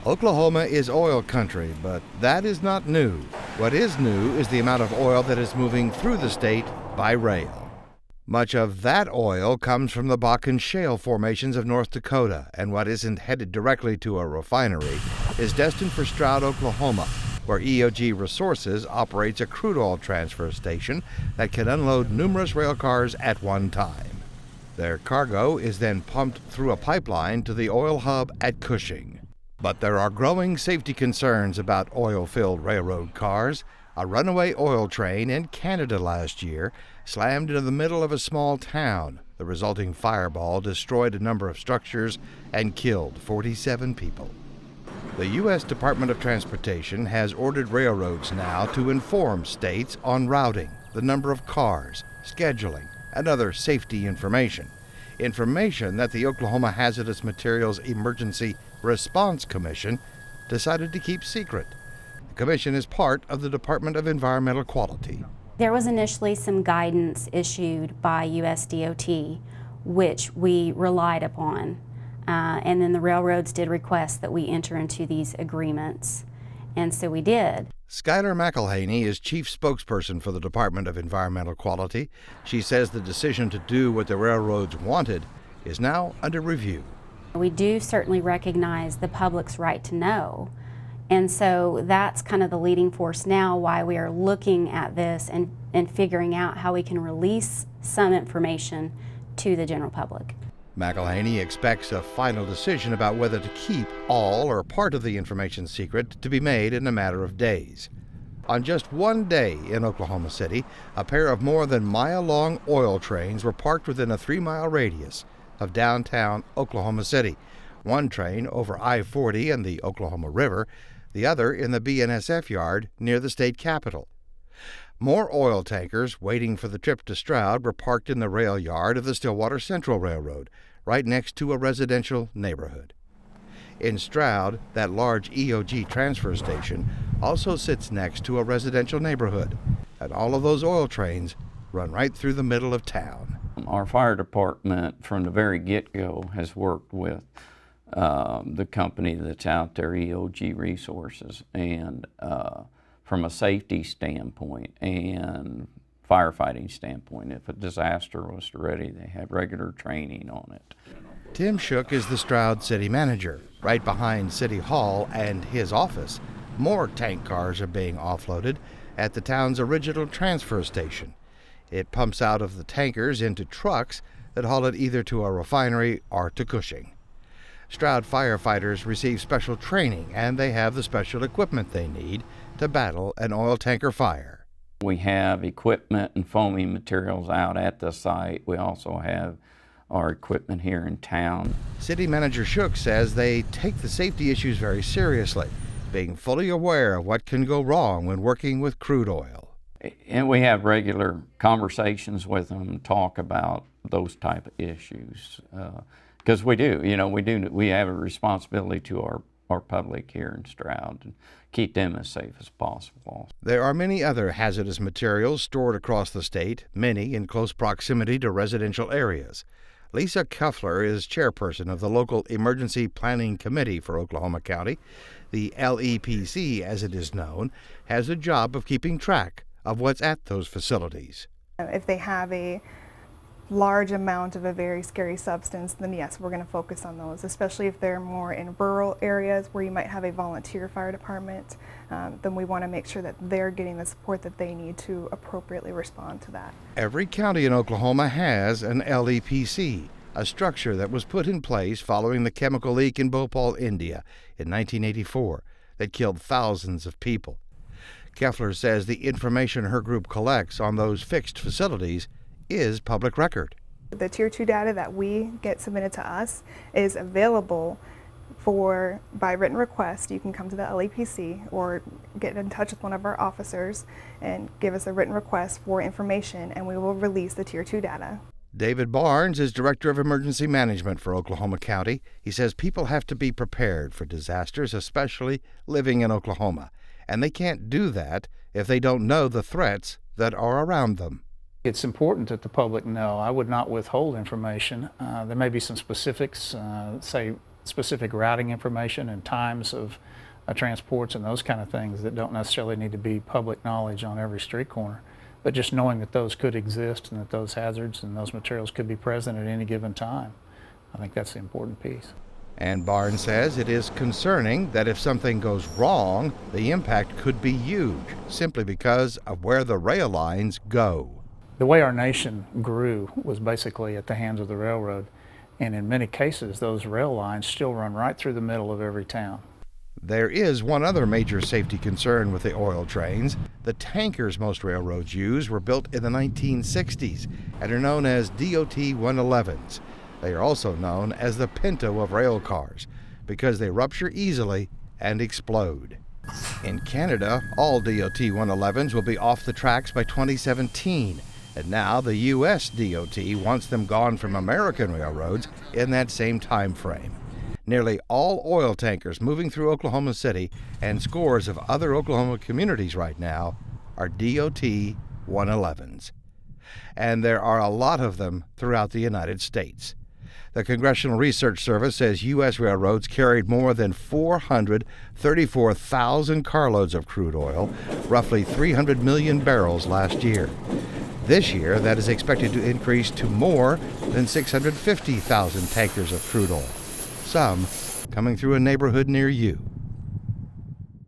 Oklahoma is oil country, but that is not new. What is new is the amount of oil that is moving through the state by rail. Much of that oil comes from the Bakken shale formations of North Dakota, and what isn't headed directly to a refinery is destined for Stroud, Oklahoma, where EOG Resources operates a crude oil transfer station that can unload numerous rail cars at one time. Their cargo is then pumped through a pipeline to the oil hub at Cushing. But there are growing safety concerns about oil-filled railroad cars. A runaway oil train in Canada last year slammed into the middle of a small town. The resulting fireball destroyed a number of structures and killed 47 people. The U.S. Department of Transportation has ordered railroads now to inform states on routing, the number of cars, scheduling, and other safety information. Information that the Oklahoma Hazardous Materials Emergency Response Commission decided to keep secret. The commission is part of the Department of Environmental Quality. There was initially some guidance issued by USDOT, which we relied upon, and then the railroads did request that we enter into these agreements, and so we did. Skylar McElhaney is chief spokesperson for the Department of Environmental Quality. She says the decision to do what the railroads wanted is now under review. We do certainly recognize the public's right to know, and so that's kind of the leading force now why we are looking at this and figuring out how we can release some information to the general public. McElhaney expects a final decision about whether to keep all or part of the information secret to be made in a matter of days. On just one day in Oklahoma City, a pair of more than mile-long oil trains were parked within a 3-mile radius of downtown Oklahoma City. One train over I-40 and the Oklahoma River, the other in the BNSF yard near the state capitol. More oil tankers waiting for the trip to Stroud were parked in the rail yard of the Stillwater Central Railroad, right next to a residential neighborhood. In Stroud, that large EOG transfer station also sits next to a residential neighborhood, and all of those oil trains run right through the middle of town. Our fire department from the very get-go has worked with the company that's out there, EOG Resources, and from a safety standpoint and firefighting standpoint, if a disaster was ready, they have regular training on it. Tim Shook is the Stroud city manager. Right behind City Hall and his office, more tank cars are being offloaded at the town's original transfer station. It pumps out of the tankers into trucks that haul it either to a refinery or to Cushing. Stroud firefighters receive special training, and they have the special equipment they need to battle an oil tanker fire. We have equipment and foaming materials out at the site. We also have our equipment here in town. City Manager Shook says they take the safety issues very seriously, being fully aware of what can go wrong when working with crude oil. And we have regular conversations with them, talk about those type of issues. Because we have a responsibility to our public here in Stroud and keep them as safe as possible. There are many other hazardous materials stored across the state, many in close proximity to residential areas. Lisa Kuffler is chairperson of the local Emergency Planning Committee for Oklahoma County. The LEPC, as it is known, has a job of keeping track of what's at those facilities. If they have a large amount of a very scary substance, then yes, we're going to focus on those, especially if they're more in rural areas where you might have a volunteer fire department. Then we want to make sure that they're getting the support that they need to appropriately respond to that. Every county in Oklahoma has an LEPC, a structure that was put in place following the chemical leak in Bhopal, India in 1984 that killed thousands of people. Keffler says the information her group collects on those fixed facilities is public record. The Tier 2 data that we get submitted to us is available by written request. You can come to the LEPC or get in touch with one of our officers and give us a written request for information, and we will release the Tier 2 data. David Barnes is Director of Emergency Management for Oklahoma County. He says people have to be prepared for disasters, especially living in Oklahoma, and they can't do that if they don't know the threats that are around them. It's important that the public know. I would not withhold information. There may be some specifics, say specific routing information and times of transports and those kind of things that don't necessarily need to be public knowledge on every street corner. But just knowing that those could exist and that those hazards and those materials could be present at any given time, I think that's the important piece. And Barnes says it is concerning that if something goes wrong, the impact could be huge, simply because of where the rail lines go. The way our nation grew was basically at the hands of the railroad, and in many cases those rail lines still run right through the middle of every town. There is one other major safety concern with the oil trains. The tankers most railroads use were built in the 1960s and are known as DOT 111s. They are also known as the Pinto of rail cars because they rupture easily and explode. In Canada, all DOT 111s will be off the tracks by 2017, and now the U.S. DOT wants them gone from American railroads in that same time frame. Nearly all oil tankers moving through Oklahoma City and scores of other Oklahoma communities right now are DOT 111s. And there are a lot of them throughout the United States. The Congressional Research Service says U.S. railroads carried more than 434,000 carloads of crude oil, roughly 300 million barrels last year. This year, that is expected to increase to more than 650,000 tankers of crude oil, some coming through a neighborhood near you.